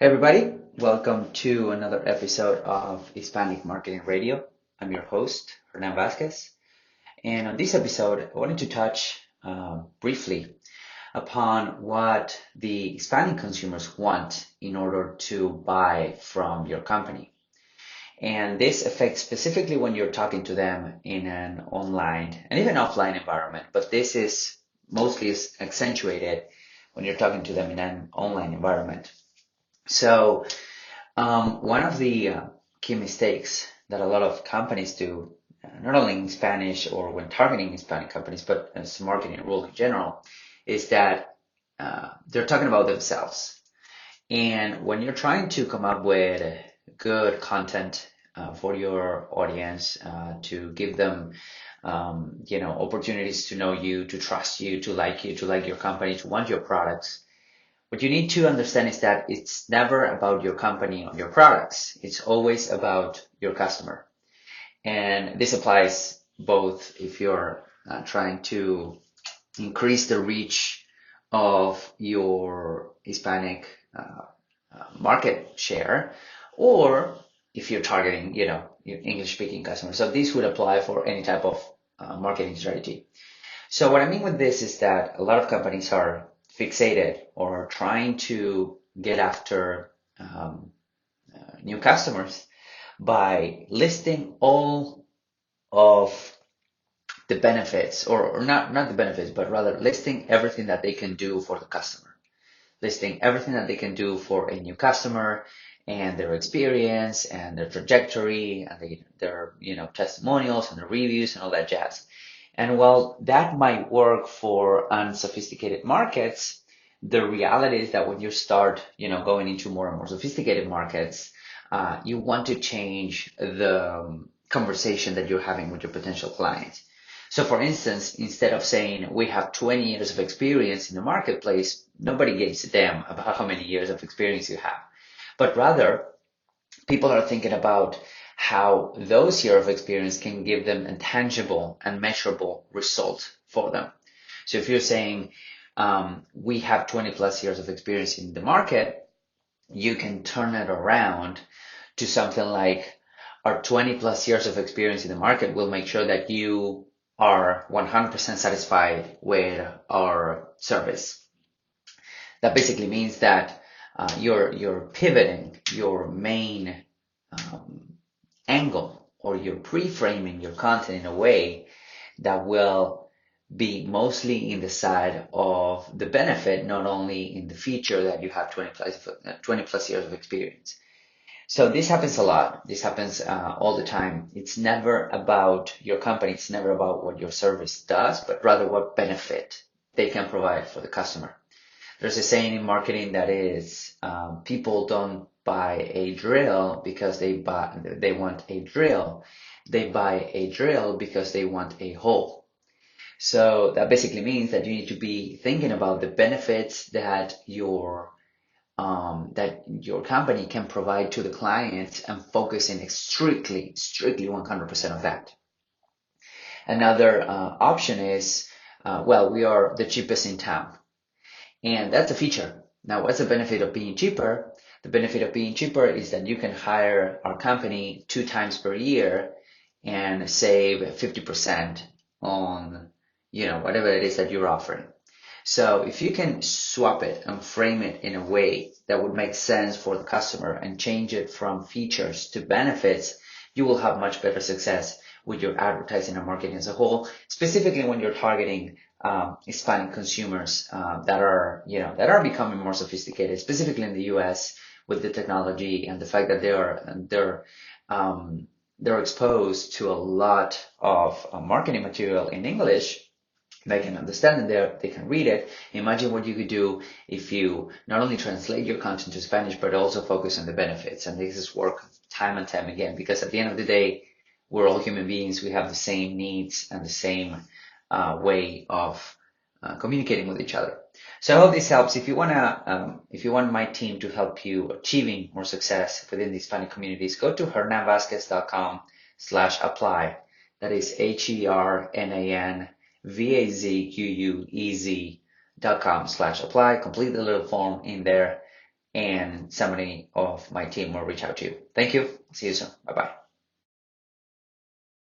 Hey everybody, welcome to another episode of Hispanic Marketing Radio. I'm your host, Hernan Vasquez, and on this episode, I wanted to touch briefly upon what the Hispanic consumers want in order to buy from your company. And this affects specifically when you're talking to them in an online and even offline environment, but this is mostly accentuated when you're talking to them in an online environment. So, one of the key mistakes that a lot of companies do, not only in Spanish or when targeting Hispanic companies, but as a marketing rule in general, is that they're talking about themselves. And when you're trying to come up with good content for your audience, to give them, opportunities to know you, to trust you, to like your company, to want your products, what you need to understand is that it's never about your company or your products. It's always about your customer. And this applies both if you're trying to increase the reach of your Hispanic market share, or if you're targeting, your English-speaking customers. So this would apply for any type of marketing strategy. So what I mean with this is that a lot of companies are fixated or trying to get after new customers by listing all of the benefits, or not the benefits, but rather listing everything that they can do for the customer, listing everything that they can do for a new customer and their experience and their trajectory and their testimonials and their reviews and all that jazz. And while that might work for unsophisticated markets, the reality is that when you start, going into more and more sophisticated markets, you want to change the conversation that you're having with your potential clients. So for instance, instead of saying we have 20 years of experience in the marketplace, nobody gives a damn about how many years of experience you have. But rather, people are thinking about how those years of experience can give them a tangible and measurable result for them. So if you're saying we have 20 plus years of experience in the market, you can turn it around to something like our 20 plus years of experience in the market will make sure that you are 100% satisfied with our service. That basically means that you're pivoting your main angle, or you're pre-framing your content in a way that will be mostly in the side of the benefit, not only in the feature that you have 20 plus years of experience. So this happens a lot. This happens all the time. It's never about your company. It's never about what your service does, but rather what benefit they can provide for the customer. There's a saying in marketing that is, people don't buy a drill because they want a drill. They buy a drill because they want a hole. So that basically means that you need to be thinking about the benefits that your company can provide to the client and focusing strictly 100% of that. Another option is, we are the cheapest in town. And that's a feature. Now, what's the benefit of being cheaper? The benefit of being cheaper is that you can hire our company 2 times per year and save 50% on, whatever it is that you're offering. So if you can swap it and frame it in a way that would make sense for the customer and change it from features to benefits, you will have much better success with your advertising and marketing as a whole, specifically when you're targeting Hispanic consumers that are becoming more sophisticated, specifically in the U.S. with the technology and the fact that they're exposed to a lot of marketing material in English. They can understand it, they can read it. Imagine what you could do if you not only translate your content to Spanish, but also focus on the benefits. And this is work time and time again, because at the end of the day, we're all human beings. We have the same needs and the same way of communicating with each other. So I hope this helps. If you want my team to help you achieving more success within the Hispanic communities, go to hernanvazquez.com/apply. That is HERNANVAZQUUEZ.com/apply. Complete the little form in there and somebody of my team will reach out to you. Thank you. See you soon. Bye bye.